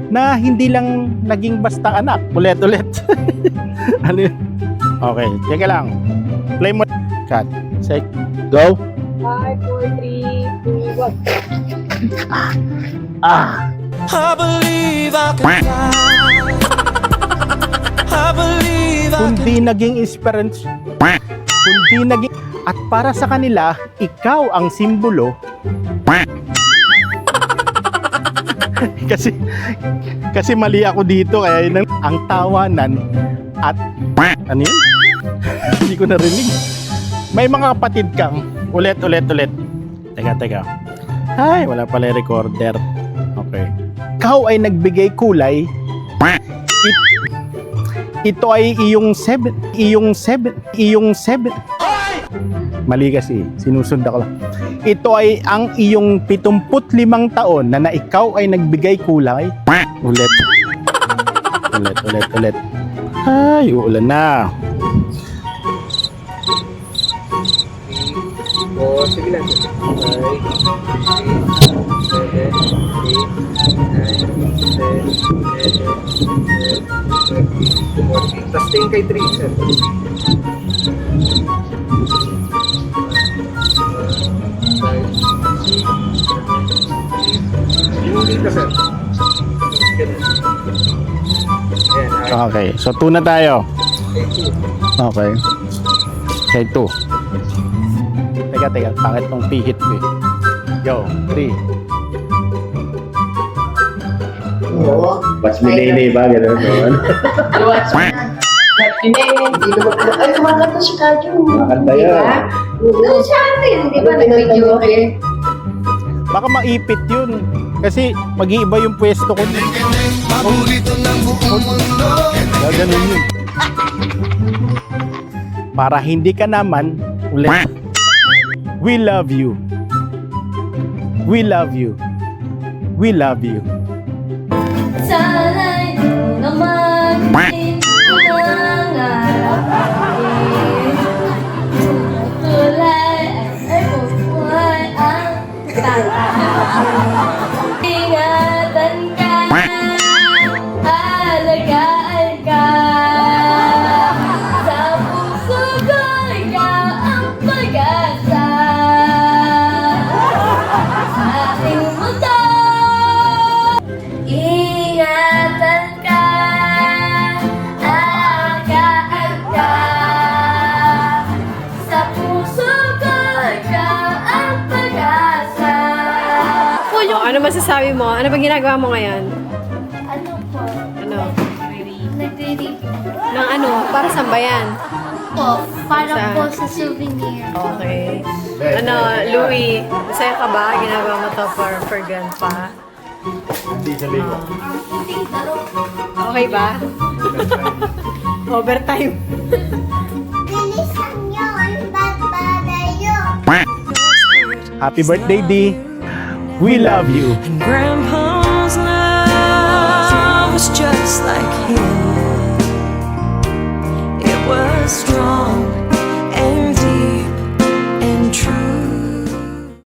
na hindi lang naging basta anak. Ulit-ulit. Ano yun? Okay, teka lang. Play mo. Cut. Say, go. 5, 4, 3, 2, 1. Ah. I believe I can fly. I believe I Kundi naging experience. Kundi naging... At para sa kanila, ikaw ang simbolo. kasi mali ako dito, kaya yun ang tawanan at ano yun? Hindi ko narinig. May mga kapatid kang ulit. Teka. Ay, wala pala yung recorder. Okay. Ikaw ay nagbigay kulay. Ito ay iyong 7. Mali kasi, sinusunda ko lang. Ito ay ang iyong 75 taon na ikaw ay nagbigay kulay. Ulit. Ay, uulan na. O, sige lang. 5, 6, 7, 8, 9, 10, 11, 12, 13, 14. Tapos tingin kay 3, sir. Yung dito, sir. Okay, so 2 na tayo. Okay. Okay, 2. Teka, pangit tong pihit ko eh. Go, 3. Watch me Lele ba? Gano'n. Watch me. Ay, kumakanta si Kajo. Makanta yan. Doon sa atin, di ba? Nag-video okay? Baka maipit yun. Kasi mag-iiba yung pwesto ko. paborito ng buong mundo. Ganun yun. Para hindi ka naman ulit. We love you. We love you. We love you. Sana'y naman pinangarap natin. Tulay ay buhay ang tatay. Ingatan ka, alagaan ka. Sa puso ko ikaw ang pag-asa. Sa aking mundo, ingatan ka, alagaan ka. Sa puso ko ikaw ang pag-asa. Oh, ano masasabi mo? Ano bang ginagawa mo ngayon? Ano po? Ano? Nagre-review Nang ano? Para saan ba yan? po. Para Saan? po sa souvenir. Okay. Ano, Louie, masaya ka ba? Ginagawa mo to for grandpa? Hindi sa ligo. Okay ba? Overtime. Bilisan nyo ang babadayo. Happy birthday, D. We love you. Grandpa